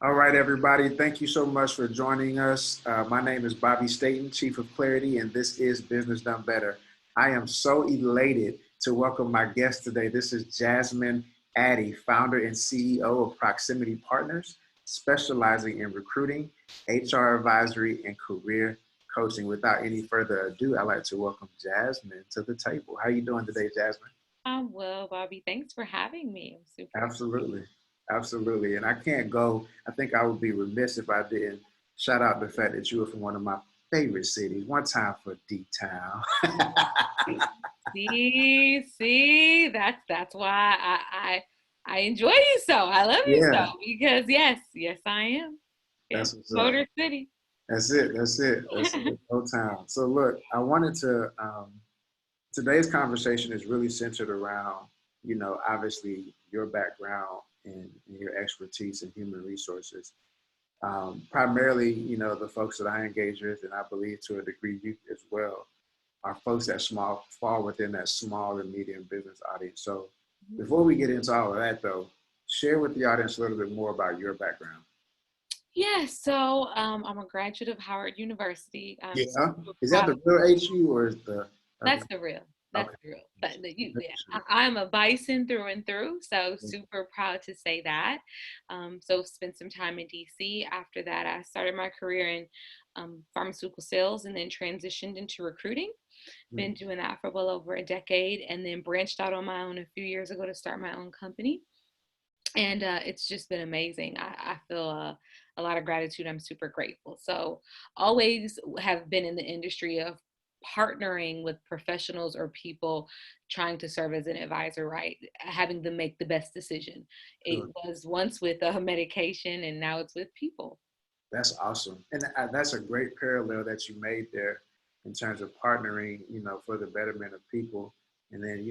All right, everybody. Thank you so much for joining us. My name is Bobby Staten, Chief of Clarity, and this is Business Done Better. I am so elated to welcome my guest today. This is Jazmin Addy, founder and CEO of Proximity Partners, specializing in recruiting, HR advisory, and career coaching. Without any further ado, I'd like to welcome Jazmin to the table. How are you doing today, Jazmin? I'm well, Bobby. Thanks for having me. I'm super excited. Absolutely. Absolutely. And I can't go, I think I would be remiss if I didn't shout out the fact that you were from one of my favorite cities. One time for D-Town. See, that's why I enjoy you so. I love you so Yeah, because yes, I am. Yes, that's what's up. Motor City. That's it. That's it. That's it. No town. So look, I wanted to, today's conversation is really centered around, obviously your background and your expertise in human resources. Primarily, the folks that I engage with, and I believe to a degree you as well, are folks that fall within that small and medium business audience. So before we get into all of that though, share with the audience a little bit more about your background. Yeah, so I'm a graduate of Howard University. I'm Yeah. super Is that proud. the real HU or is the That's other? the real. That's Okay. the real. But yeah, I'm a bison through and through. So super proud to say that. So spent some time in DC. After that, I started my career in pharmaceutical sales and then transitioned into recruiting. Been doing that for well over a decade, and then branched out on my own a few years ago to start my own company. And it's just been amazing. I feel a lot of gratitude. I'm super grateful. So always have been in the industry of partnering with professionals or people trying to serve as an advisor, right? Having them make the best decision. It Good. was once with medication, and now it's with people. That's awesome. And that's a great parallel that you made there in terms of partnering, for the betterment of people. And then,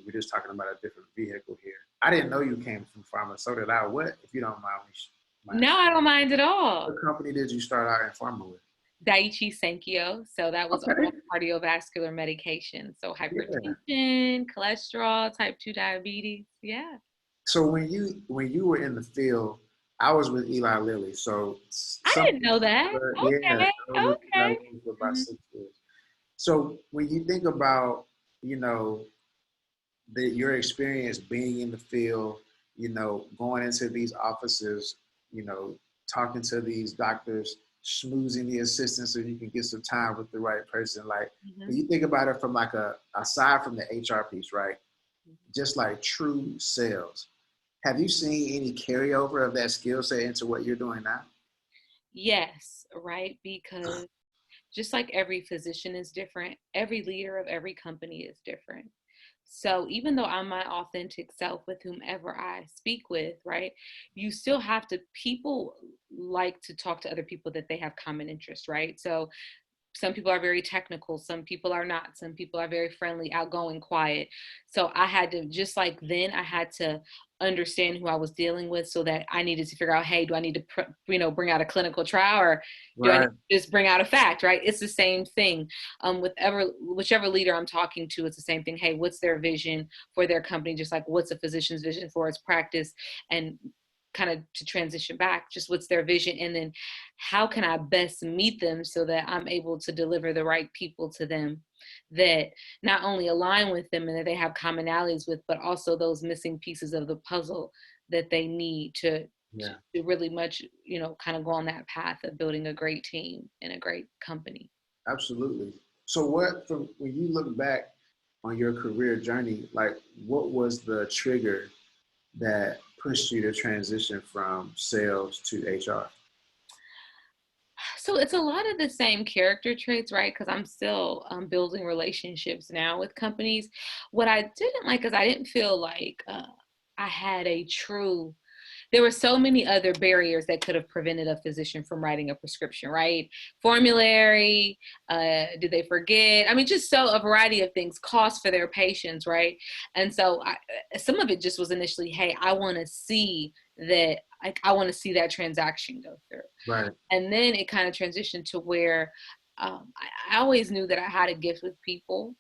we're just talking about a different vehicle here. I didn't know you came from pharma, so did I. What, if you don't mind me, No, I don't mind at all. what company did you start out in pharma with? Daiichi Sankyo. So that was Okay. all cardiovascular medication. So Yeah. hypertension, cholesterol, type 2 diabetes. Yeah. So when you were in the field, I was with Eli Lilly. So I some, didn't know that. yeah, Okay. I was with Eli Okay. Lilly for about Mhm. 6 years. So when you think about, you know, your experience being in the field, going into these offices, you know, talking to these doctors, schmoozing the assistant so you can get some time with the right person. Like when Mhm. you think about it from like aside from the HR piece, right? Just like true sales. Have you seen any carryover of that skill set into what you're doing now? Yes, right. Because just like every physician is different, every leader of every company is different. So even though I'm my authentic self with whomever I speak with, right, you still have to, people like to talk to other people that they have common interests, right? So some people are very technical, some people are not, some people are very friendly, outgoing, quiet. So I had to, just like then I had to understand who I was dealing with, so that I needed to figure out, hey, do I need to bring out a clinical trial, or do I need Right. to just bring out a fact, right? It's the same thing. With whichever leader I'm talking to, it's the same thing. Hey, what's their vision for their company? Just like what's a physician's vision for its practice, and kind of to transition back, just what's their vision, and then how can I best meet them so that I'm able to deliver the right people to them that not only align with them and that they have commonalities with, but also those missing pieces of the puzzle that they need Yeah. to really much, kind of go on that path of building a great team and a great company. Absolutely. So what from when you look back on your career journey, like what was the trigger that pushed you to transition from sales to HR? So it's a lot of the same character traits, right? Because I'm still building relationships now with companies. What I didn't like is I didn't feel like I had a true, there were so many other barriers that could have prevented a physician from writing a prescription, right? Formulary, did they forget? I mean, just so a variety of things, cost for their patients, right? And so some of it just was initially, hey, I want to see that, like, I want to see that transaction go through. Right. And then it kind of transitioned to where I always knew that I had a gift with people.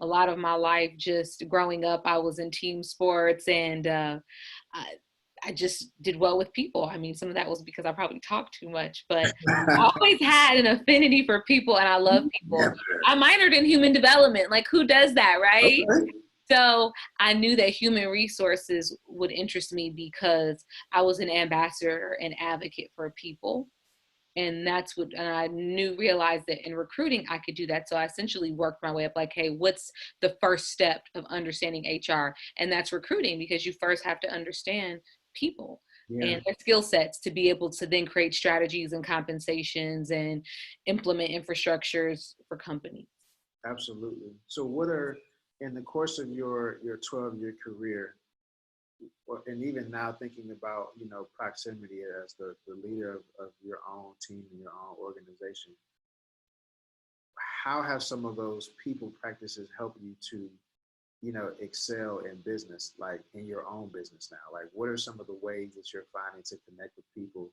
A lot of my life, just growing up, I was in team sports, and I, I just did well with people. I mean, some of that was because I probably talked too much, but I always had an affinity for people and I love people. Yeah. I minored in human development. Like, who does that, right? Okay. So I knew that human resources would interest me because I was an ambassador and advocate for people. And that's what, and I realized that in recruiting, I could do that. So I essentially worked my way up like, hey, what's the first step of understanding HR? And that's recruiting, because you first have to understand people Yeah. and their skill sets to be able to then create strategies and compensations and implement infrastructures for companies. Absolutely. So what are, in the course of your 12-year career, and even now thinking about, proximity as the leader of your own team and your own organization, how have some of those people practices helped you to, excel in business, like in your own business now? Like, what are some of the ways that you're finding to connect with people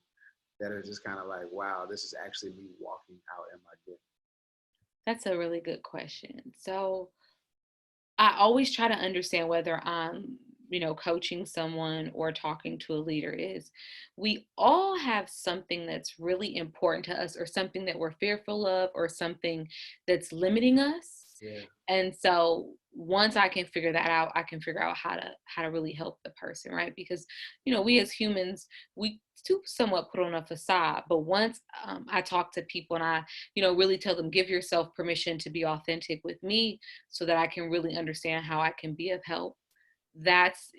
that are just kind of like, wow, this is actually me walking out in my gift? That's a really good question. So I always try to understand whether I'm, coaching someone or talking to a leader is we all have something that's really important to us or something that we're fearful of or something that's limiting us. Yeah. And so once I can figure that out, I can figure out how to really help the person, right? Because, we as humans, we do somewhat put on a facade, but once I talk to people and I, really tell them, give yourself permission to be authentic with me so that I can really understand how I can be of help. That's,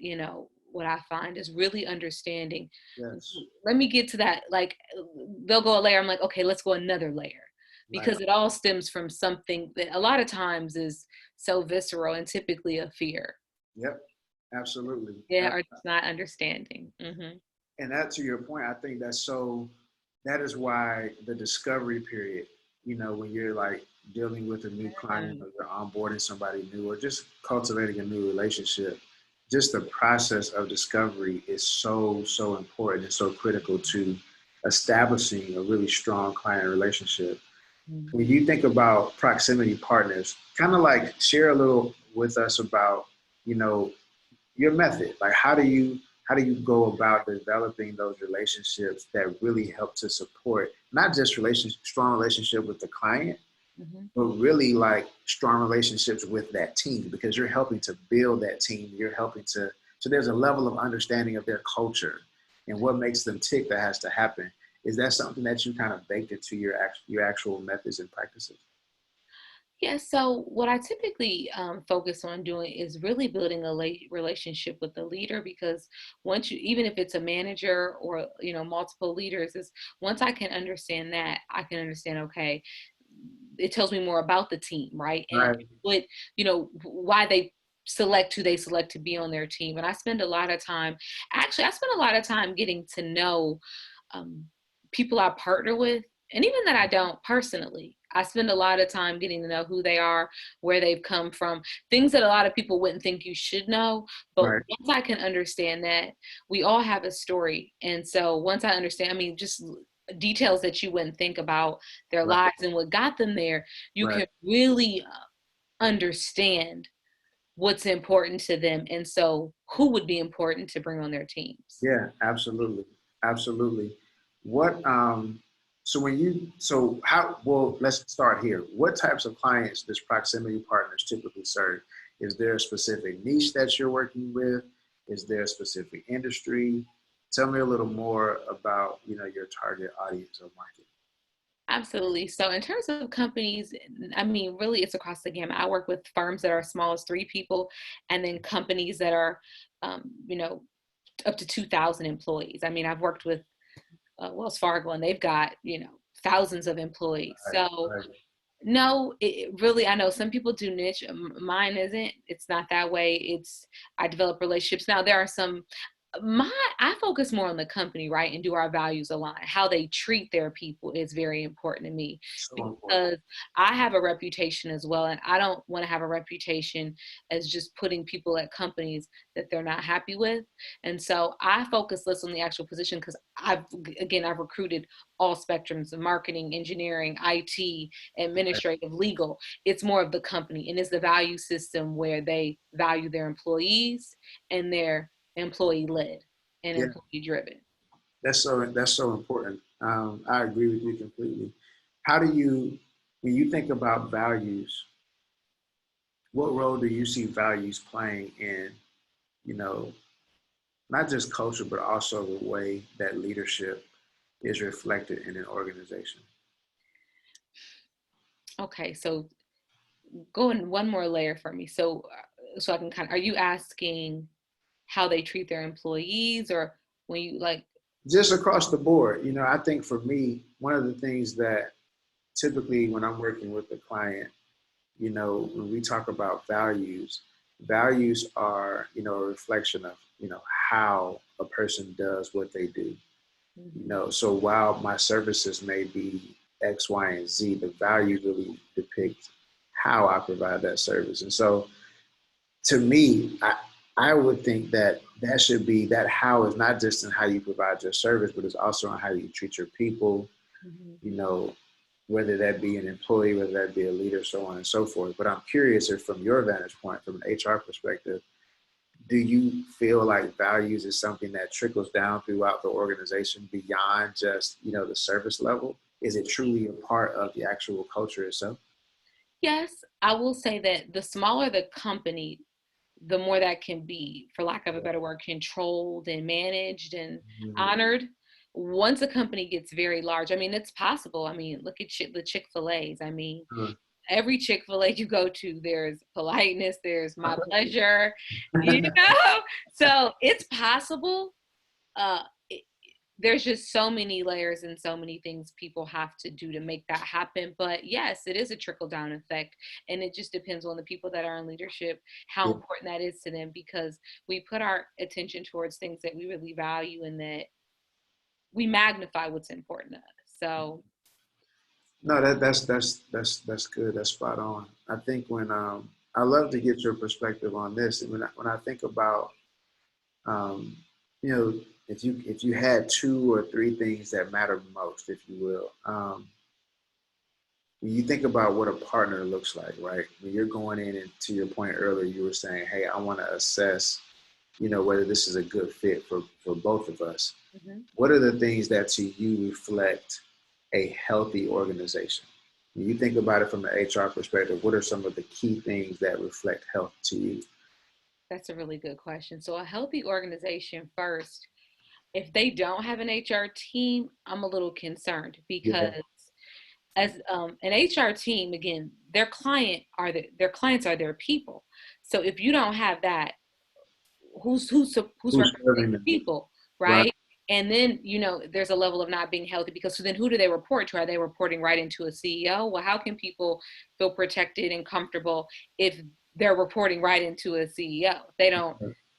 what I find is really understanding. Yes. Let me get to that. Like, they'll go a layer. I'm like, okay, let's go another layer, Right. because it all stems from something that a lot of times is so visceral and typically a fear. Yep. Absolutely. Yeah, or just not understanding. And that, to your point, I think that is why the discovery period, when you're like dealing with a new client Mhm. or you're onboarding somebody new or just cultivating a new relationship, just the process of discovery is so important and so critical to establishing a really strong client relationship. When Mhm. you think about proximity partners, kind of like share a little with us about, you know, your method. Like, how do you go about developing those relationships that really help to support not just strong relationship with the client, Mhm. but really like strong relationships with that team, because you're helping to build that team. You're helping to, so there's a level of understanding of their culture and what makes them tick that has to happen. Is that something that you kind of baked into your actual methods and practices? Yeah, so what I typically focus on doing is really building a relationship with the leader, because once you, even if it's a manager or, multiple leaders, is once I can understand that, I can understand, okay, it tells me more about the team, right? And Right. what, why they select who they select to be on their team. And I spend a lot of time, actually, I spend a lot of time getting to know um, people I partner with, and even that I don't personally. I spend a lot of time getting to know who they are, where they've come from, things that a lot of people wouldn't think you should know. But Right. once I can understand that, we all have a story. And so once I understand, I mean, just details that you wouldn't think about their Right. lives and what got them there, you Right. can really understand what's important to them. And so who would be important to bring on their teams. Yeah, absolutely. Absolutely. What so when you so how well let's start here. What types of clients does proximity partners typically serve? Is there a specific niche that you're working with? Is there a specific industry? Tell me a little more about, your target audience or market. Absolutely. So in terms of companies, I mean, really it's across the gamut. I work with firms that are as small as 3 people, and then companies that are, um, you know, up to 2,000 employees. I mean, I've worked with Wells Fargo, and they've got, thousands of employees. Right, So right, no, it really, I know some people do niche. Mine isn't. It's not that way. I develop relationships. Now, there are some, I focus more on the company, right? And do our values align? How they treat their people is very important to me, so important. because I have a reputation as well. And I don't want to have a reputation as just putting people at companies that they're not happy with. And so I focus less on the actual position, because I've recruited all spectrums of marketing, engineering, IT, administrative, legal. It's more of the company, and it's the value system where they value their employees and their employee led. and Yeah, employee driven. that's so important. I agree with you completely. How do you, when you think about values, what role do you see values playing in, you know, not just culture, but also the way that leadership is reflected in an organization? Okay, so go in one more layer for me. So I can kind of, are you asking how they treat their employees, or when you like, Just across the board, I think for me, one of the things that typically when I'm working with a client, when we talk about values, values are, a reflection of, how a person does what they do. mhm, So while my services may be X, Y, and Z, the value really depict how I provide that service. And so to me, I would think that that should be that how is not just in how you provide your service, but it's also in how you treat your people, mhm. you know, whether that be an employee, whether that be a leader, so on and so forth. But I'm curious if from your vantage point, from an HR perspective, do you feel like values is something that trickles down throughout the organization beyond just, the service level? Is it truly a part of the actual culture itself? Yes, I will say that the smaller the company, the more that can be, for lack of a better word, controlled and managed and Mm-hmm. honored. Once a company gets very large, I mean, it's possible. I mean, look at the Chick-fil-A's. I mean, every Chick-fil-A you go to, there's politeness, there's my pleasure, you know? So it's possible. Uh, there's just so many layers and so many things people have to do to make that happen. But yes, it is a trickle down effect. And it just depends on the people that are in leadership, how Yeah. important that is to them, because we put our attention towards things that we really value and that we magnify what's important to us. So, No, that's good. That's spot on. I think when I love to get your perspective on this. And when I think about um, you know if you had two or three things that matter most, if you will, when you think about what a partner looks like, right? When you're going in, and to your point earlier, you were saying, hey, I want to assess, whether this is a good fit for both of us. mhm. What are the things that to you reflect a healthy organization? When you think about it from an HR perspective, what are some of the key things that reflect health to you? That's a really good question. So, a healthy organization first, if they don't have an HR team, I'm a little concerned because Yeah. as an HR team, again, their clients are their people. So if you don't have that, who's Who's representing serving the them? people, Right. right? And then there's a level of not being healthy, because so then who do they report to? Are they reporting right into a CEO? Well, how can people feel protected and comfortable if they're reporting right into a CEO? They don't,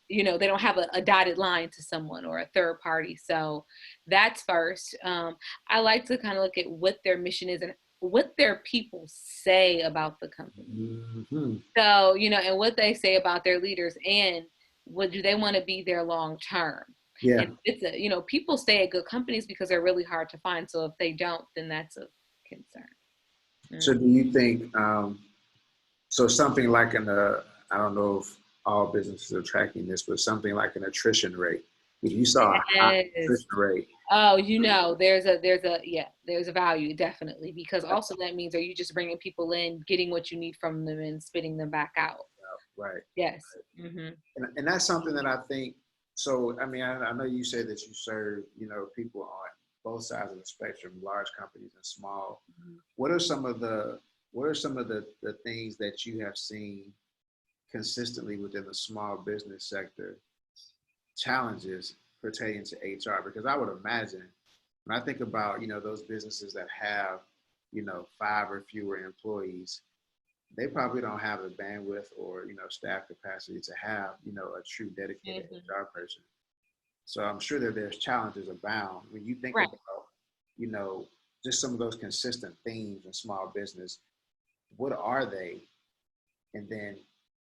they don't have a dotted line to someone or a third party. So that's first. I like to kind of look at what their mission is and what their people say about the company. Mm-hmm. So, and what they say about their leaders, and what do they want to be there long term. Yeah. And people stay at good companies because they're really hard to find. So if they don't, then that's a concern. So Mm. do you think so something like I don't know if all businesses are tracking this, but something like an attrition rate. If you saw a high Yes. attrition rate, Oh, there's a value, definitely, because also that means, are you just bringing people in, getting what you need from them, and spitting them back out? right? Yes. Hmm. And that's something that I think. So I mean, I know you said that you serve, people on both sides of the spectrum, large companies and small. What are some of the the things that you have seen consistently within the small business sector, challenges pertaining to HR? Because I would imagine when I think about, those businesses that have, five or fewer employees, they probably don't have the bandwidth or, staff capacity to have, a true dedicated Hmm. HR person. So I'm sure that there's challenges abound when you think Right. about, you know, just some of those consistent themes in small business. What are they? And then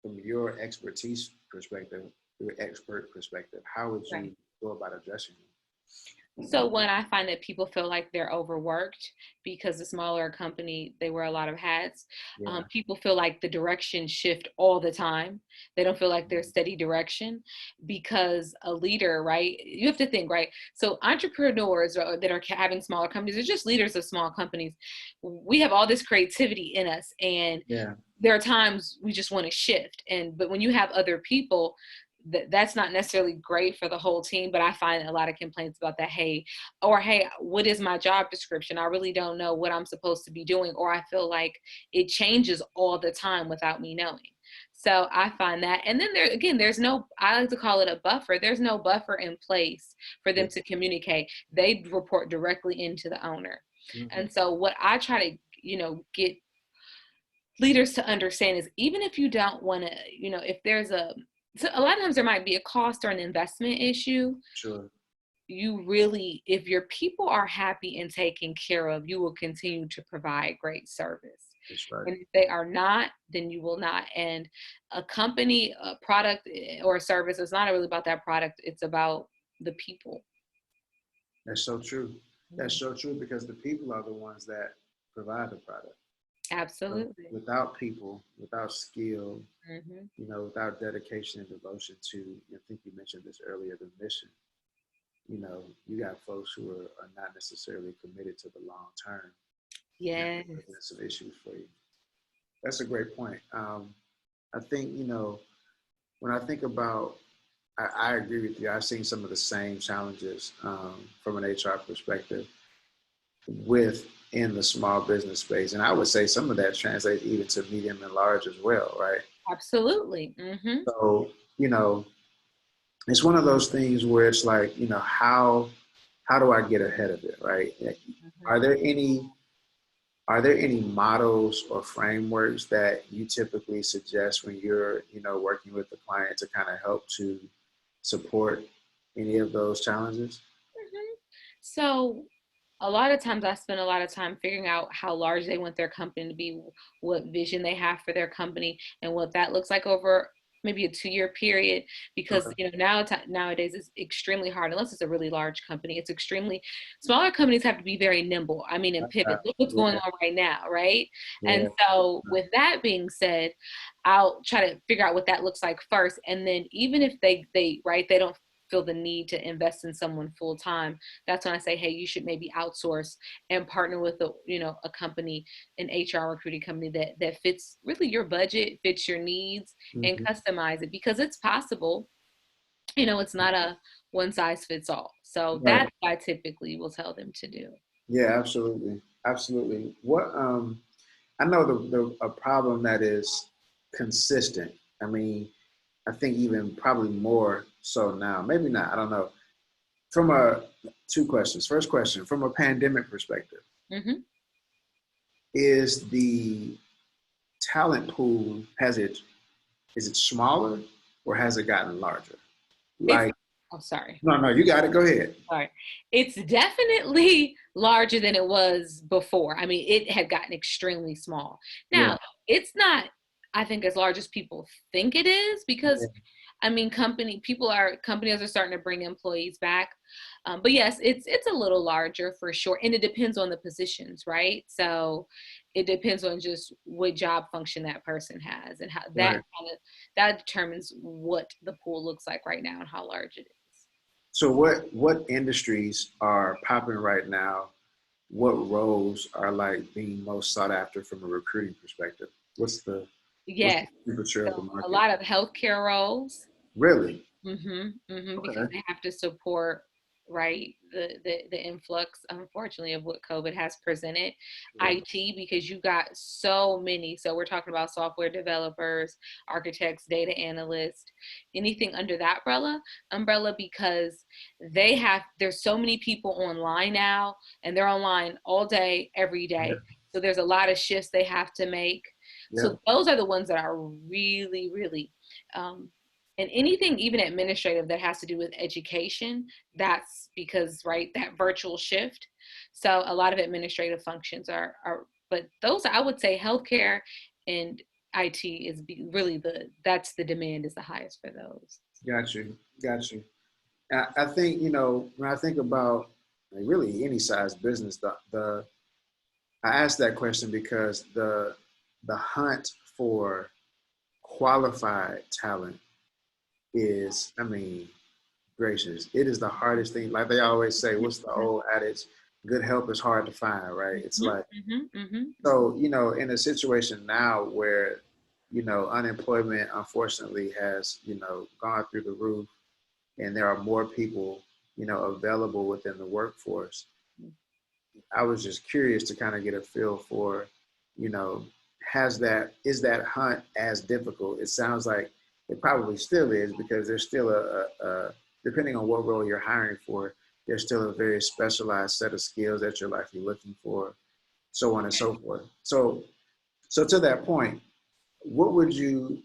from your expertise perspective, your expert perspective, how would Right. you go about addressing them? So when I find that people feel like they're overworked because the smaller company, they wear a lot of hats. Yeah. People feel like the direction shift all the time. They don't feel like there's steady direction because a leader, right? You have to think, right? So entrepreneurs that are having smaller companies, they're just leaders of small companies. We have all this creativity in us, and Yeah. there are times we just want to shift. But when you have other people, that's not necessarily great for the whole team. But I find a lot of complaints about that. Hey, what is my job description? I really don't know what I'm supposed to be doing, or I feel like it changes all the time without me knowing. So I find that. And then there's no, I like to call it a buffer. There's no buffer in place for Yeah. them to communicate. They report directly into the owner. Mm-hmm. And so what I try to, get leaders to understand is, even if you don't want to, if there's so a lot of times there might be a cost or an investment issue. Sure. You really, if your people are happy and taken care of, you will continue to provide great service. That's right. And if they are not, then you will not. And a company, a product or a service, it's not really about that product. It's about the people. That's so true. That's so true, because the people are the ones that provide the product. So Absolutely. without people, without skill, Mm-hmm. without dedication and devotion to, I think you mentioned this earlier, the mission, you got folks who are not necessarily committed to the long term. And that Yes. presents some issues for you. That's a great point. I think, when I think about, I agree with you. I've seen some of the same challenges from an HR perspective within the small business space. And I would say some of that translates even to medium and large as well, right? Absolutely. Mm-hmm. So, it's one of those things where it's like, how do I get ahead of it, right? Mm-hmm. Are there any are there any models or frameworks that you typically suggest when you're, working with the client to kind of help to support any of those challenges? Mm-hmm. So a lot of times I spend a lot of time figuring out how large they want their company to be, what vision they have for their company, and what that looks like over maybe a 2-year period. Because Okay. nowadays it's extremely hard, unless it's a really large company. It's extremely, smaller companies have to be very nimble. I mean, and pivot. Look what's going Yeah, on right now, right? And yeah, so with that being said, I'll try to figure out what that looks like first. And then even if they don't feel the need to invest in someone full time, that's when I say, hey, you should maybe outsource and partner with a company, an HR recruiting company that fits really your budget, fits your needs, and hmm customize it, because it's possible. It's not a one size fits all. So right. that's what I typically will tell them to do. Yeah, absolutely, absolutely. What I know the a problem that is consistent. I mean, I think even probably more so now. Maybe not. I don't know. From a Two questions. First question, from a pandemic perspective, Hmm. is the talent pool, is it smaller or has it gotten larger? It's Like, oh, sorry. no, you got it. Go ahead. Sorry. It's definitely larger than it was before. I mean, it had gotten extremely small. Yeah, Now, it's not, I think, as large as people think it is, because yeah, I mean, companies are starting to bring employees back. But yes, it's a little larger for sure. And it depends on the positions, right? So it depends on just what job function that person has, and how right. that determines what the pool looks like right now and how large it is. So what industries are popping right now? What roles are like being most sought after from a recruiting perspective? What's the Yes. temperature So of the a market? lot of healthcare roles. Really? Because Okay. they have to support, right, the influx, unfortunately, of what COVID has presented. Yeah. IT, because you got so many. So we're talking about software developers, architects, data analysts, anything under that umbrella, because there's so many people online now, and they're online all day, every Yeah. day. So there's a lot of shifts they have to make. Yeah. So those are the ones that are really, really, um, and anything even administrative that has to do with education, that's because, right, that virtual shift. So a lot of administrative functions but those, I would say, healthcare and IT is really that's the demand is the highest for those. Got you. Got you. I think, when I think about like really any size business, the I asked that question because the hunt for qualified talent is, I mean, gracious, it is the hardest thing. Like they always say, what's the old adage? Good help is hard to find, right? It's Mhm, like, mhm, mhm. so, in a situation now where, unemployment unfortunately has, gone through the roof and there are more people, available within the workforce. I was just curious to kind of get a feel for, you know, is that hunt as difficult? It sounds like it probably still is because there's still depending on what role you're hiring for, there's still a very specialized set of skills that you're likely looking for, so on and so forth. So to that point, what would you,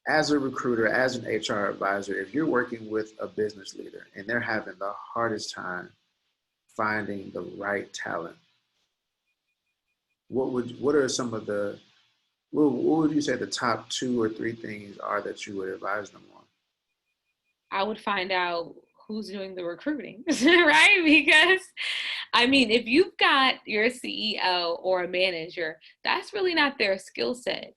as a recruiter, as an HR advisor, if you're working with a business leader and they're having the hardest time finding the right talent, what are some of the what would you say the top 2 or 3 things are that you would advise them on? I would find out who's doing the recruiting, right? Because I mean, if you've got your CEO or a manager, that's really not their skill set.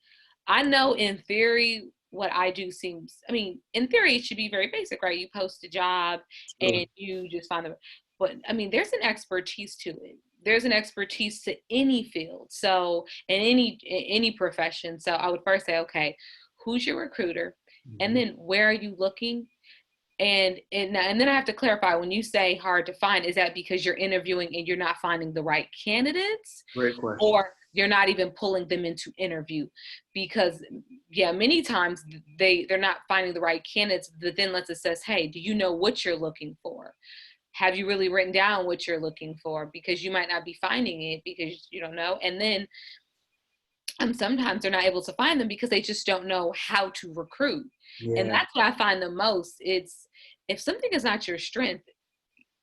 I know in theory, what I do seems, I mean, in theory, it should be very basic, right? You post a job Sure. and you just find them. But I mean, there's an expertise to it. There's an expertise to any field. So in any profession. So I would first say, okay, who's your recruiter? And Mm-hmm. then where are you looking? And then I have to clarify, when you say hard to find, is that because you're interviewing and you're not finding the right candidates, Great question. or you're not even pulling them into interview? Because yeah, many times they're not finding the right candidates, that then lets us assess, hey, do you know what you're looking for? Have you really written down what you're looking for? Because you might not be finding it because you don't know. And then sometimes they're not able to find them because they just don't know how to recruit. And Yeah. that's what I find the most. It's, if something is not your strength,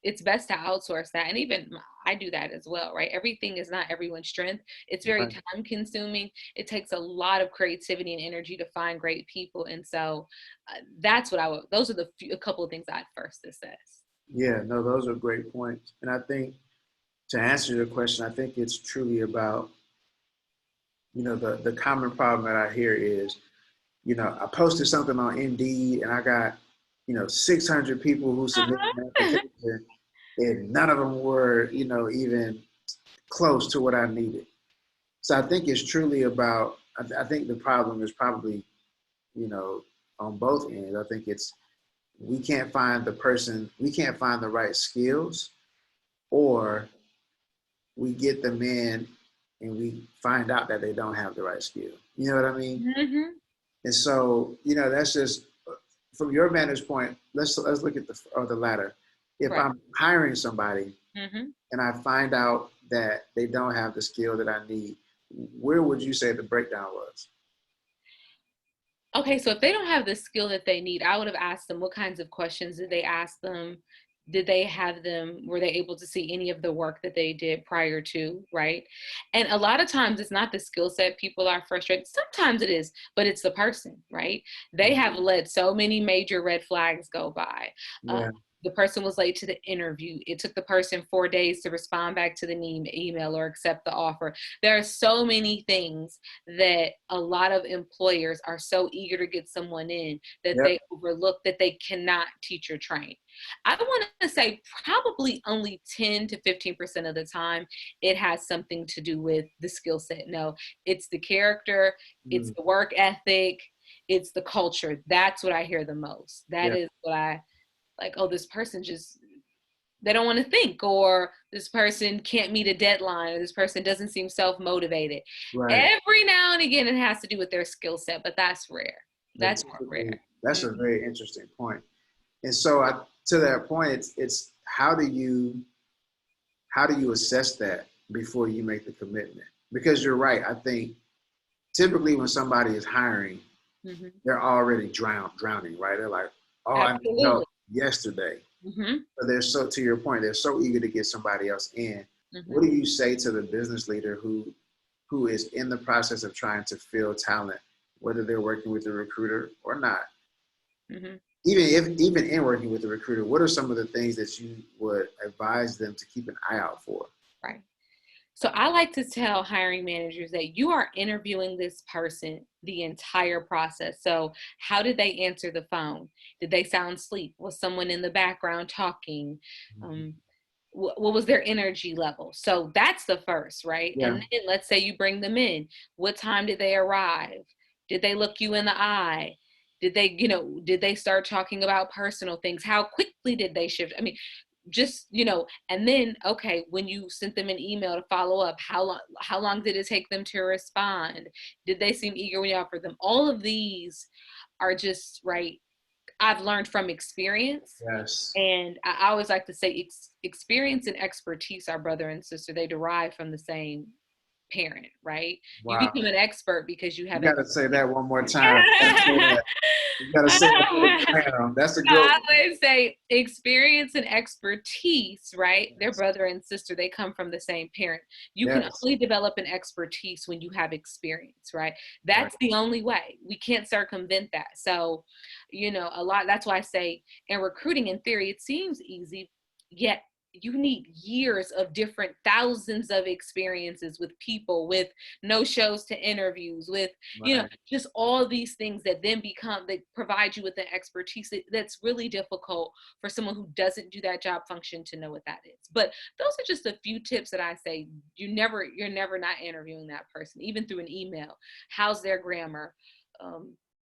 it's best to outsource that. And even I do that as well, right? Everything is not everyone's strength. It's very Right. time consuming. It takes a lot of creativity and energy to find great people. And so that's what I would, those are a couple of things I'd first assess. Yeah. No, those are great points. And I think to answer your question, I think it's truly about, the common problem that I hear is, I posted something on Indeed and I got, 600 people who submitted an Uh-huh. application and none of them were, even close to what I needed. So I think it's truly about, I think the problem is probably, you know, on both ends. I think it's, we can't find the right skills, or we get them in and we find out that they don't have the right skill. You know what I mean? Hmm. And so, that's just from your vantage point. Let's look at the latter. If Right. I'm hiring somebody Hmm. and I find out that they don't have the skill that I need, where would you say the breakdown was? Okay, so if they don't have the skill that they need, I would have asked them, what kinds of questions did they ask them? Did they have them, were they able to see any of the work that they did prior to, right? And a lot of times it's not the skill set people are frustrated. Sometimes it is, but it's the person, right? They have let so many major red flags go by. Uh, Yeah, the person was late to the interview. It took the person 4 days to respond back to the email or accept the offer. There are so many things that a lot of employers are so eager to get someone in that yep, they overlook, that they cannot teach or train. I want to say probably only 10 to 15% of the time it has something to do with the skill set. No, it's the character, it's mm, the work ethic, it's the culture. That's what I hear the most. That yeah, is what I like, oh, this person just, they don't want to think, or this person can't meet a deadline, or this person doesn't seem self-motivated. right. Every now and again it has to do with their skill set, but that's rare. But That's more typically, rare. that's Mm. a very interesting point. And so, to that point, it's how do you assess that before you make the commitment? Because you're right. I think typically when somebody is hiring, Hmm. they're already drowning, right? They're like, oh, I need help Absolutely. yesterday. Hmm. But they're so, to your point, they're so eager to get somebody else in. What Hmm. do you say to the business leader who is in the process of trying to fill talent, whether they're working with a recruiter or not? Hmm. even in working with a recruiter, what are some of the things that you would advise them to keep an eye out for? Right. So I like to tell hiring managers that you are interviewing this person the entire process. So how did they answer the phone? Did they sound asleep? Was someone in the background talking? Um, what was their energy level? So that's the first, right? Yeah. And then let's say you bring them in. What time did they arrive? Did they look you in the eye? Did they start talking about personal things? How quickly did they shift? I mean, just, and then, okay, when you sent them an email to follow up, how long did it take them to respond? Did they seem eager when you offered them? All of these are just, right, I've learned from experience. Yes. And I always like to say experience and expertise are brother and sister. They derive from the same parent, right? You Wow. become an expert because you have You got to say that one more time. You got to say that. That's a good I one. always say experience and expertise, right? They're brother and sister. They come from the same parent. You can Yes. only develop an expertise when you have experience, right? Right. That's the only way. We can't circumvent that. So, that's why I say in recruiting, in theory, it seems easy, yet you need years of different thousands of experiences with people, with no shows to interviews, with Right. just all these things that then that provide you with an expertise that's really difficult for someone who doesn't do that job function to know what that is. But those are just a few tips that I say. You're never not interviewing that person, even through an email. How's their grammar?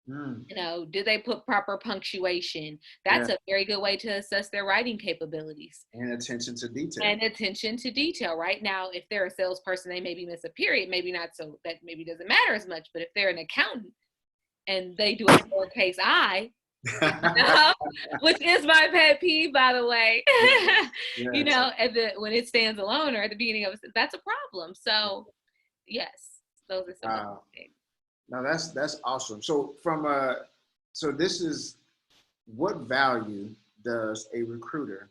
Do they put proper punctuation? That's Yeah. a very good way to assess their writing capabilities. And attention to detail. And attention to detail. Right now, if they're a salesperson, they maybe miss a period, maybe not, so that maybe doesn't matter as much. But if they're an accountant and they do a lowercase I, which is my pet peeve, by the way, Yes. when it stands alone or at the beginning of it, that's a problem. So yes, those are some of the things. No, that's awesome. So so this is what value does a recruiter?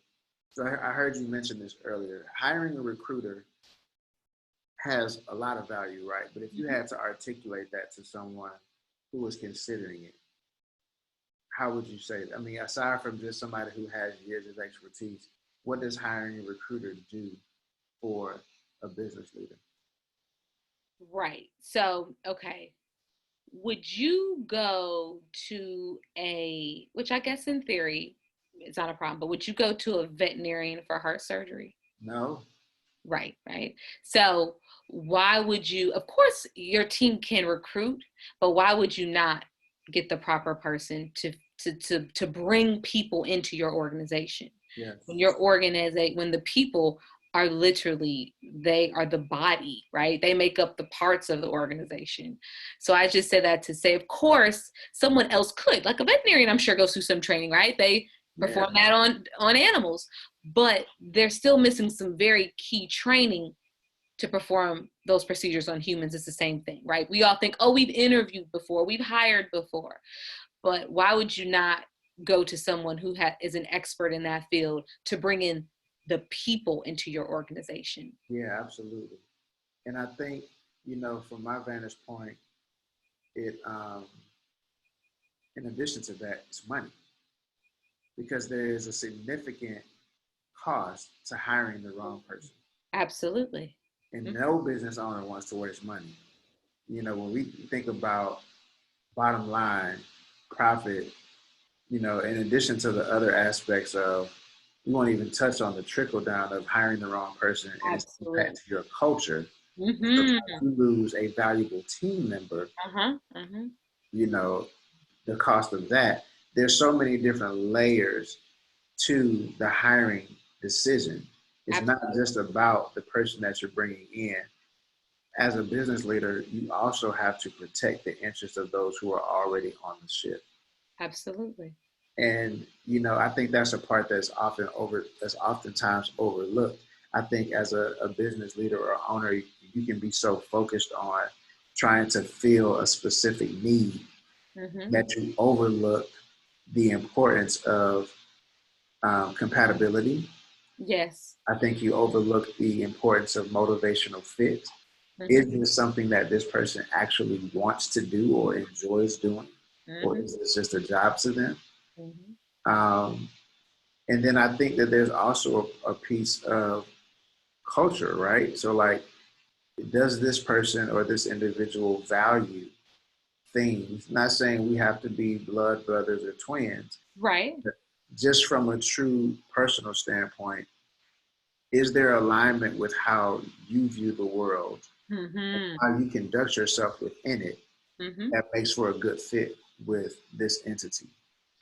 So I heard you mention this earlier. Hiring a recruiter has a lot of value, right? But if you had to articulate that to someone who was considering it, how would you say it? I mean, aside from just somebody who has years of expertise, what does hiring a recruiter do for a business leader? Right. So, okay. Would you go to which I guess in theory it's not a problem, but would you go to a veterinarian for heart surgery? No. Right, right. So why would you, of course your team can recruit, but why would you not get the proper person to bring people into your organization? Yes. When the people are they are the body, right? They make up the parts of the organization. So I just said that to say, of course, someone else could, like a veterinarian, I'm sure goes through some training, right? They perform that on animals, but they're still missing some very key training to perform those procedures on humans. It's the same thing, right? We all think, oh, we've interviewed before, we've hired before, but why would you not go to someone who is an expert in that field to bring in the people into your organization? Yeah, absolutely. And I think, from my vantage point, it in addition to that, it's money. Because there is a significant cost to hiring the wrong person. Absolutely. And no business owner wants to waste money. When we think about bottom line, profit, in addition to the other aspects of, we won't even touch on the trickle down of hiring the wrong person and its impact to your culture. You lose a valuable team member, the cost of that. There's so many different layers to the hiring decision. It's not just about the person that you're bringing in. As a business leader, you also have to protect the interests of those who are already on the ship. Absolutely. And I think that's a part that's oftentimes overlooked. I think as a business leader or owner, you can be so focused on trying to fill a specific need that you overlook the importance of compatibility. Yes. I think you overlook the importance of motivational fit. Is this something that this person actually wants to do or enjoys doing? Or is this just a job to them? Mm-hmm. Um, and then I think that there's also a piece of culture, right? So like, does this person or this individual value things? Not saying we have to be blood brothers or twins, Right. but just from a true personal standpoint, is there alignment with how you view the world, Mm-hmm. how you conduct yourself within it, Mm-hmm. that makes for a good fit with this entity?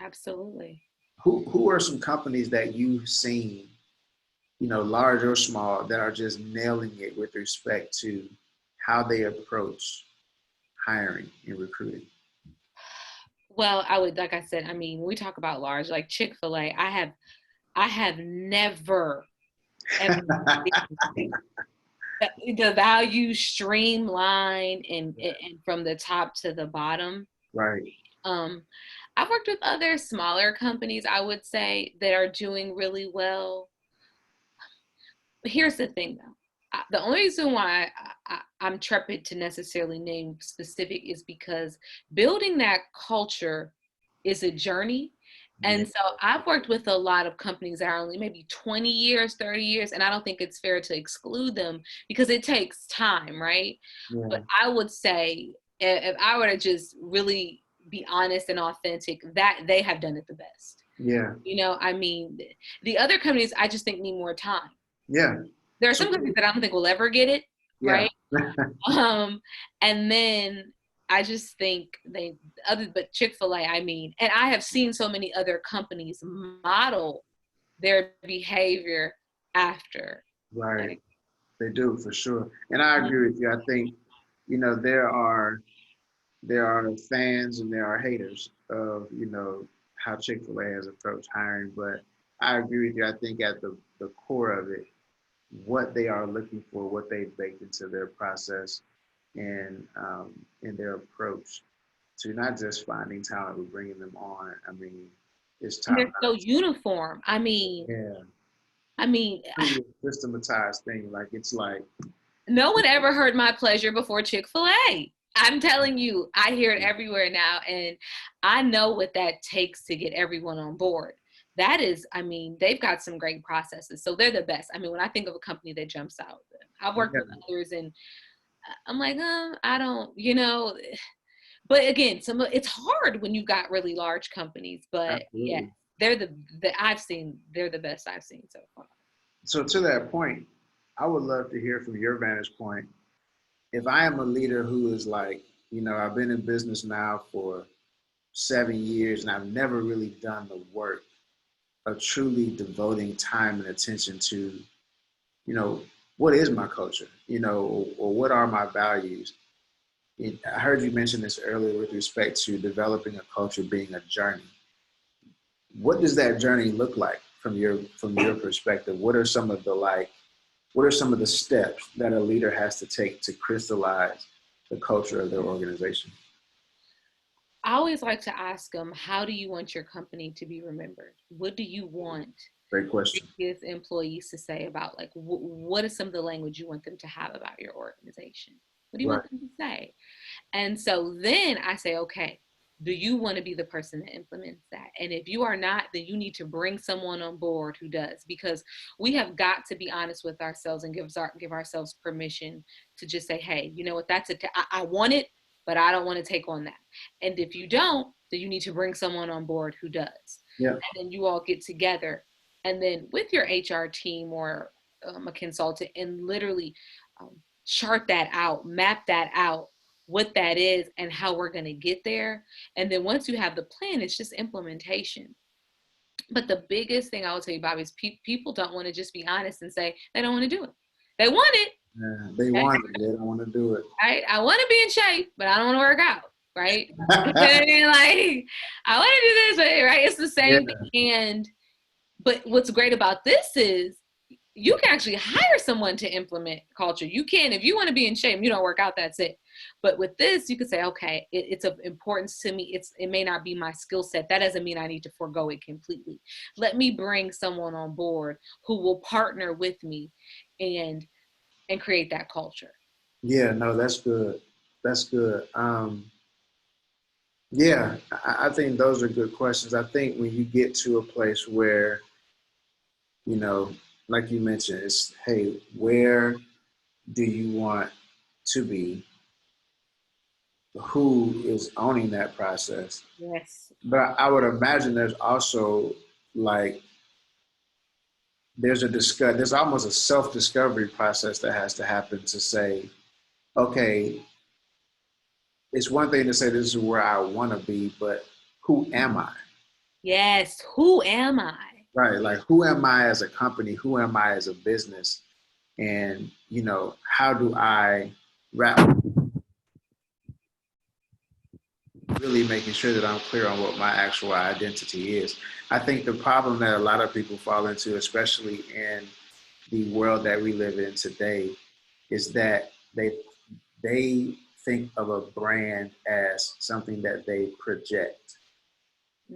Absolutely. Who are some companies that you've seen, large or small, that are just nailing it with respect to how they approach hiring and recruiting? Well, I would, like I said, I mean, when we talk about large, like Chick-fil-A, I have never ever seen the value streamline and from the top to the bottom. Right. Um, I've worked with other smaller companies, I would say, that are doing really well. But here's the thing, though. The only reason why I'm trepid to necessarily name specific is because building that culture is a journey. Yeah. And so I've worked with a lot of companies that are only maybe 20 years, 30 years, and I don't think it's fair to exclude them because it takes time, right? Yeah. But I would say if I were to just really be honest and authentic, that they have done it the best. Yeah. I mean, the other companies I just think need more time. Yeah. There are So some companies that I don't think will ever get it, yeah. right? Um, and then I just think but Chick-fil-A, I mean, and I have seen so many other companies model their behavior after. Right. Like, They do for sure. And I agree with you. I think, there are fans and there are haters of, how Chick-fil-A has approached hiring. But I agree with you. I think at the core of it, what they are looking for, what they baked into their process and in their approach to not just finding talent, but bringing them on. I mean, it's and top they're so notch. uniform. I mean, Yeah. I mean, Really a systematized thing. Like, it's like, no one ever heard my pleasure before Chick-fil-A. I'm telling you, I hear it everywhere now. And I know what that takes to get everyone on board. That is, I mean, they've got some great processes. So they're the best. I mean, when I think of a company that jumps out, I've worked with yeah, others and I'm like, I don't, but again, it's hard when you've got really large companies, but yeah, absolutely. they're they're the best I've seen so far. So to that point, I would love to hear from your vantage point. If I am a leader who is like, I've been in business now for 7 years and I've never really done the work of truly devoting time and attention to, you know, what is my culture, or what are my values. I heard you mention this earlier with respect to developing a culture being a journey. What does that journey look like from your perspective? What are some of the steps that a leader has to take to crystallize the culture of their organization? I always like to ask them, how do you want your company to be remembered? What do you want Great question. previous employees to say about, like, what is some of the language you want them to have about your organization? What do you Right. want them to say? And so then I say, okay, do you want to be the person that implements that? And if you are not, then you need to bring someone on board who does, because we have got to be honest with ourselves and give ourselves permission to just say, hey, you know what, I want it, but I don't want to take on that. And if you don't, then you need to bring someone on board who does. Yeah. And then you all get together and then with your HR team or a consultant and literally um, chart that out, map that out, what that is and how we're going to get there. And then once you have the plan, it's just implementation. But the biggest thing I will tell you, Bobby, is people don't want to just be honest and say they don't want to do it. They want it. Yeah. They Okay? want it. They don't want to do it. Right? I want to be in shape, but I don't want to work out. Right? And like, I want to do this, right? It's the Yeah. same thing. But what's great about this is you can actually hire someone to implement culture. You can, if you want to be in shape, you don't work out, that's it. But with this, you could say, okay, it's of importance to me. It may not be my skill set. That doesn't mean I need to forego it completely. Let me bring someone on board who will partner with me and create that culture. Yeah. No, that's good. That's good. Yeah, I think those are good questions. I think when you get to a place where, you know, like you mentioned, it's, hey, where do you want to be? Who is owning that process? Yes. But I would imagine there's also like there's almost a self-discovery process that has to happen to say, okay, it's one thing to say this is where I want to be, but who am I? Yes. Who am I? Right? Like who am I as a company? Who am I as a business? And how do I wrap really making sure that I'm clear on what my actual identity is. I think the problem that a lot of people fall into, especially in the world that we live in today, is that they think of a brand as something that they project.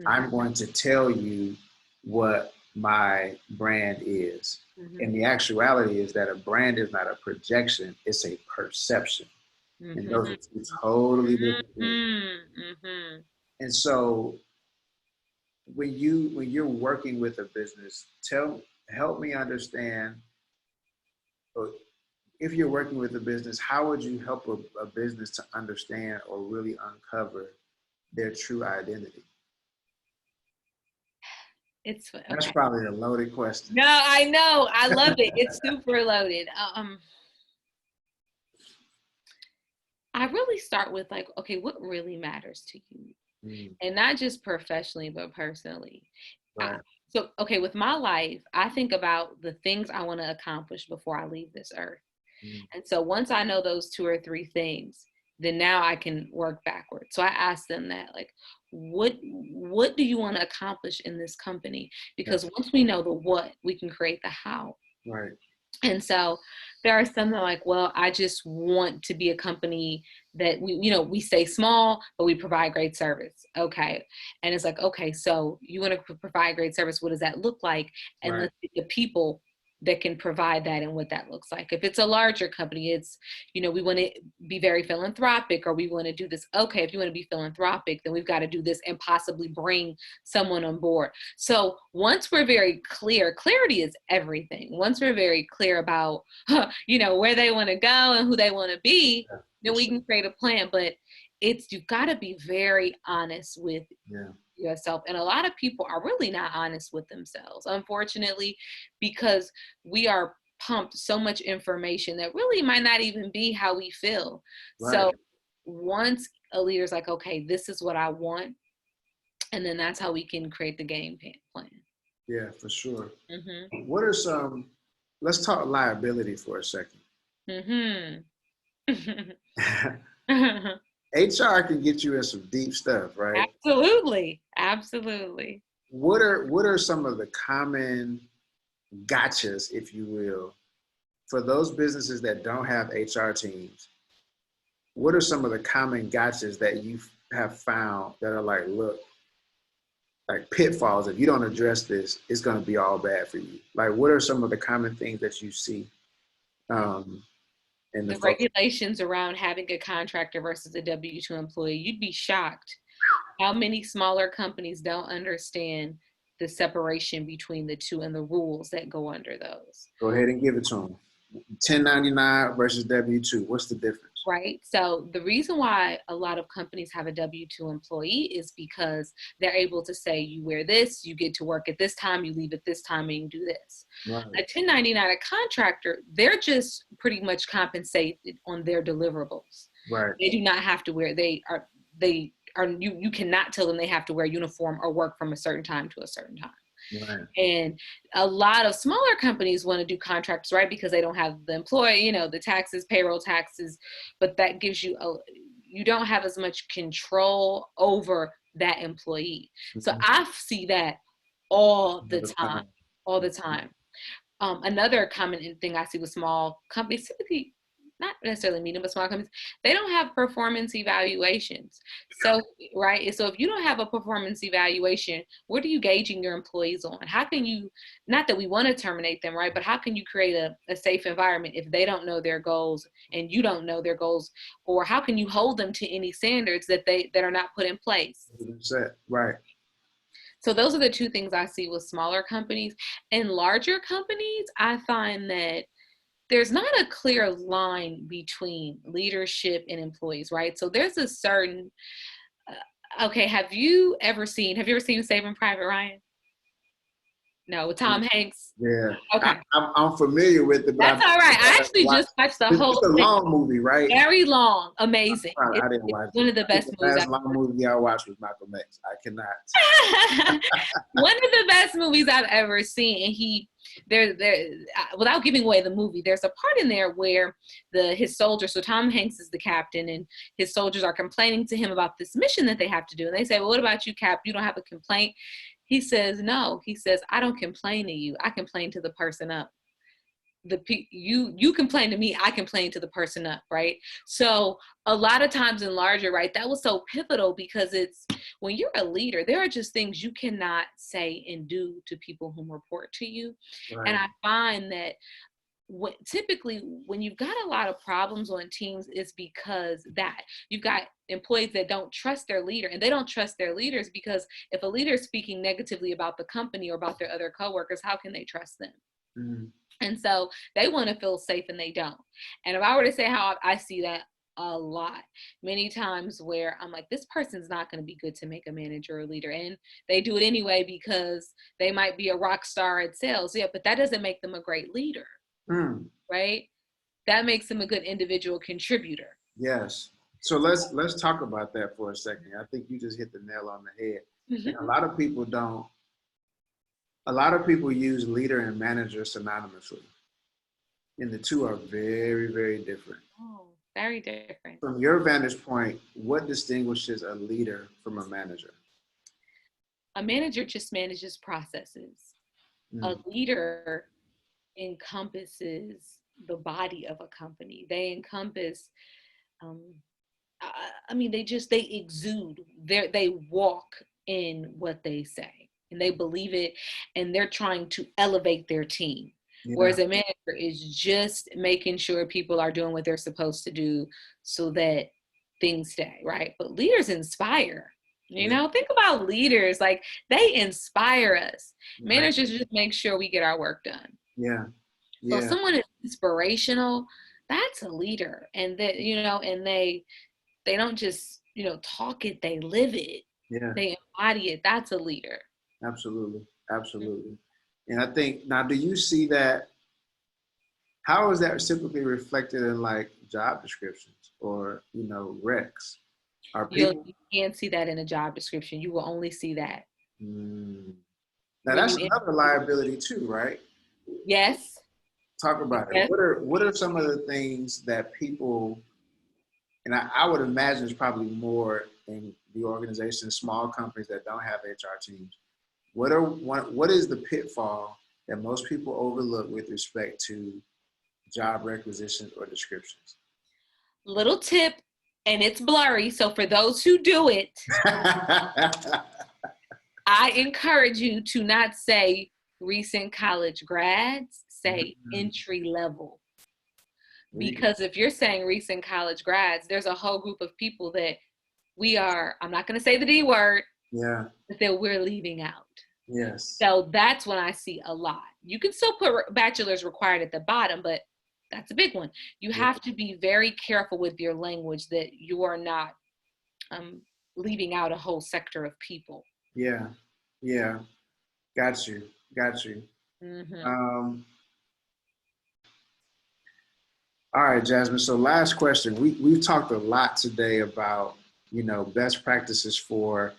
I'm Mm-hmm. going to tell you what my brand is. Mm-hmm. And the actuality is that a brand is not a projection, it's a perception. And those Mm-hmm. are two totally different things. Mm-hmm. Mm-hmm. And so when you're working with a business, help me understand, or if you're working with a business, how would you help a business to understand or really uncover their true identity? It's That's okay. probably a loaded question. No, I know. I love it. It's super loaded. I really start with like, okay, what really matters to you? Mm, And not just professionally, but personally. I, right. so, okay, with my life, I think about the things I want to accomplish before I leave this earth. Mm, And so once I know those two or three things, then now I can work backwards. So I ask them that, like, what do you want to accomplish in this company? yeah. Because once we know the what, we can create the how. Right. And so there are some that are like, well, I just want to be a company that we stay small, but we provide great service. Okay. And it's like, okay, so you want to provide great service. What does that look like? And Right. let's see the people that can provide that and what that looks like. If it's a larger company, it's, we want to be very philanthropic, or we want to do this. Okay. If you want to be philanthropic, then we've got to do this and possibly bring someone on board. So once we're very clear, clarity is everything. Once we're very clear about, where they want to go and who they want to be, Yeah, then for we sure. can create a plan. But you've got to be very honest with Yeah. yourself. And a lot of people are really not honest with themselves, unfortunately, because we are pumped so much information that really might not even be how we feel. Right. So once a leader's like, okay, this is what I want, and then that's how we can create the game plan. Yeah, for sure. Mm-hmm. What are some, let's talk liability for a second. Mm-hmm. HR can get you in some deep stuff, right? Absolutely. Absolutely. What are some of the common gotchas, if you will, for those businesses that don't have HR teams? What are some of the common gotchas that you have found that are like, look, like pitfalls? If you don't address this, it's going to be all bad for you. Like, what are some of the common things that you see um, in the The folks? regulations around having a contractor versus a W-2 employee, you'd be shocked how many smaller companies don't understand the separation between the two and the rules that go under those. Go ahead and give it to them. 1099 versus W-2. What's the difference? Right. So the reason why a lot of companies have a W-2 employee is because they're able to say, you wear this, you get to work at this time, you leave at this time, and you do this. Right. A 1099, a contractor, they're just pretty much compensated on their deliverables. Right. They do not have to wear, you cannot tell them they have to wear a uniform or work from a certain time to a certain time. Right. And a lot of smaller companies want to do contracts, right? Because they don't have the employee, the taxes, payroll taxes, but that gives you don't have as much control over that employee. So Mm-hmm. I see that all the Another time, time. all the time. Another common thing I see with small companies, typically not necessarily medium, but small companies, they don't have performance evaluations. So, right. So if you don't have a performance evaluation, what are you gauging your employees on? How can you, not that we want to terminate them, right? But how can you create a safe environment if they don't know their goals and you don't know their goals? Or how can you hold them to any standards that are not put in place? Right. So those are the two things I see with smaller companies. In larger companies, I find that there's not a clear line between leadership and employees, right? So there's a certain, okay, have you ever seen Saving Private Ryan? No, with Tom Hanks? Yeah. Okay. I'm familiar with it, but That's all right. I actually just watched the whole it's a thing. long movie, right? Very long. Amazing. I didn't watch it. One of the best movies. The last long movie I watched was Malcolm X. I cannot. One of the best movies I've ever seen. And without giving away the movie, there's a part in there where his soldiers, so Tom Hanks is the captain, and his soldiers are complaining to him about this mission that they have to do. And they say, well, what about you, Cap? You don't have a complaint? He says, no. He says, I don't complain to you. I complain to the person up. You complain to me, I complain to the person up, right? So a lot of times in larger, right, that was so pivotal, because it's when you're a leader, there are just things you cannot say and do to people who report to you. Right. And I find that typically when you've got a lot of problems on teams, it's because that you've got employees that don't trust their leader, and they don't trust their leaders because if a leader is speaking negatively about the company or about their other coworkers, how can they trust them? Mm-hmm. And so they want to feel safe and they don't. And if I were to say how I see that a lot, many times where I'm like, this person's not going to be good to make a manager or leader. And they do it anyway because they might be a rock star at sales. Yeah, but that doesn't make them a great leader, right? That makes them a good individual contributor. Yes. So let's talk about that for a second. I think you just hit the nail on the head. Mm-hmm. A lot of people use leader and manager synonymously, and the two are very, very different. Oh, very different. From your vantage point, what distinguishes a leader from a manager? A manager just manages processes. A leader encompasses the body of a company. They encompass, they exude. They walk in what they say. And they believe it, and they're trying to elevate their team. Yeah. Whereas a manager is just making sure people are doing what they're supposed to do so that things stay, right? But leaders inspire. You know, think about leaders, like they inspire us. Right. Managers just make sure we get our work done. Yeah. So if someone is inspirational, that's a leader. And that, and they don't just, talk it, they live it. Yeah. They embody it. That's a leader. Absolutely. Absolutely. And I think, now, do you see that, how is that typically reflected in like job descriptions or, recs? Are people... You can't see that in a job description. You will only see that. Now that's another liability too, right? Yes. Talk about it. What are some of the things that people, and I would imagine it's probably more in the organizations, small companies that don't have HR teams. What is the pitfall that most people overlook with respect to job requisitions or descriptions? Little tip, and it's blurry. So for those who do it, I encourage you to not say recent college grads, say entry level. Because if you're saying recent college grads, there's a whole group of people that I'm not going to say the D word, but that we're leaving out. Yes. So that's when I see a lot. You can still put bachelor's required at the bottom, but that's a big one. You have to be very careful with your language that you are not leaving out a whole sector of people. Yeah. Yeah. Got you. Mm-hmm. All right, Jazmin. So last question. We've talked a lot today about, best practices for,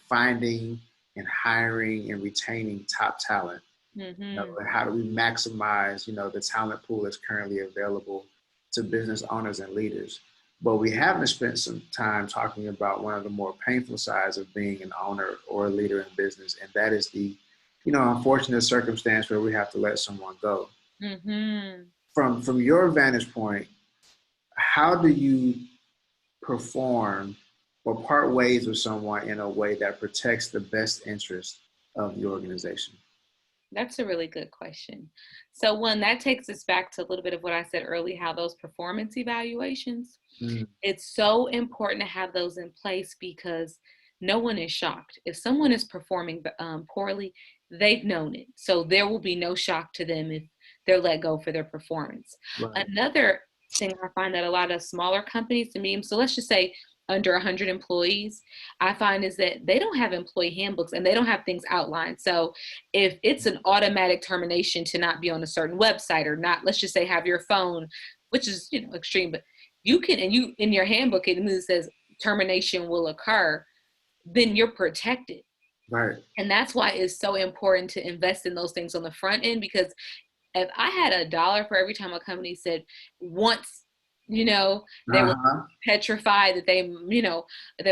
finding and hiring and retaining top talent. Mm-hmm. How do we maximize, the talent pool that's currently available to business owners and leaders? But we haven't spent some time talking about one of the more painful sides of being an owner or a leader in business, and that is the, unfortunate circumstance where we have to let someone go. Mm-hmm. From your vantage point, how do you perform or part ways with someone in a way that protects the best interest of the organization? That's a really good question. So one, that takes us back to a little bit of what I said earlier, how those performance evaluations, Mm, it's so important to have those in place because no one is shocked. If someone is performing poorly, they've known it. So there will be no shock to them if they're let go for their performance. right, Another thing I find that a lot of smaller companies, to me, so let's just say under 100 employees, I find is that they don't have employee handbooks and they don't have things outlined. So if it's an automatic termination to not be on a certain website or not, let's just say have your phone, which is, extreme, but you can, and you in your handbook, it says termination will occur, then you're protected. right. And that's why it's so important to invest in those things on the front end, because if I had $1 for every time a company said once, they were Uh-huh. petrified that they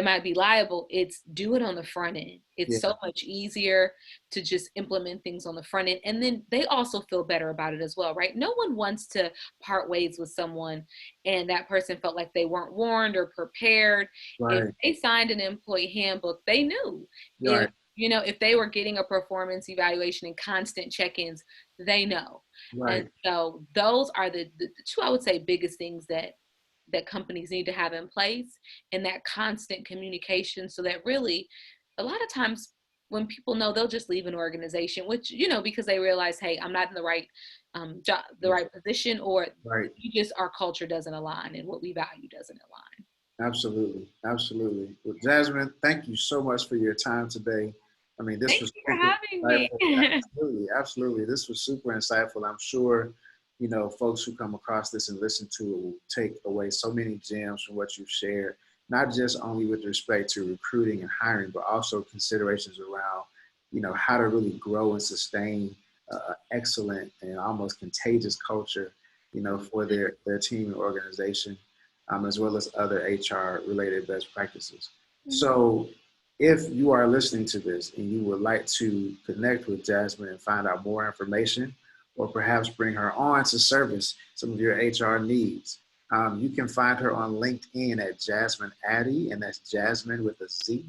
might be liable, it's do it on the front end. It's Yeah, so much easier to just implement things on the front end. And then they also feel better about it as well, right? No one wants to part ways with someone and that person felt like they weren't warned or prepared. If right, they signed an employee handbook, they knew. right, If they were getting a performance evaluation and constant check-ins, they know. And right. so those are the two, I would say, biggest things that companies need to have in place, and that constant communication, so that really a lot of times when people know, they'll just leave an organization, which, because they realize, hey, I'm not in the right job, the right position, or Right. our culture doesn't align and what we value doesn't align. Absolutely. Absolutely. Well, Jasmine, thank you so much for your time today. I mean, this Thank was you for super having me. insightful. Absolutely. Absolutely. This was super insightful. I'm sure, folks who come across this and listen to it will take away so many gems from what you've shared, not just only with respect to recruiting and hiring, but also considerations around, how to really grow and sustain excellent and almost contagious culture, for their team and organization, as well as other HR related best practices. So if you are listening to this and you would like to connect with Jasmine and find out more information, or perhaps bring her on to service some of your HR needs, you can find her on LinkedIn at Jazmin Addy, and that's Jasmine with a Z,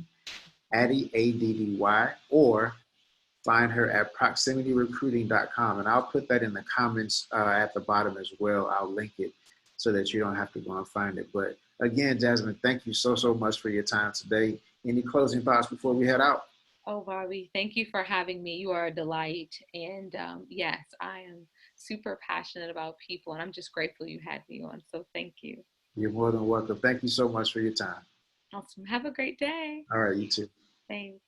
Addy, Addy, or find her at proximityrecruiting.com. And I'll put that in the comments at the bottom as well. I'll link it so that you don't have to go and find it. But again, Jasmine, thank you so, so much for your time today. Any closing thoughts before we head out? Oh, Bobby, thank you for having me. You are a delight. And yes, I am super passionate about people, and I'm just grateful you had me on. So thank you. You're more than welcome. Thank you so much for your time. Awesome. Have a great day. All right, you too. Thanks.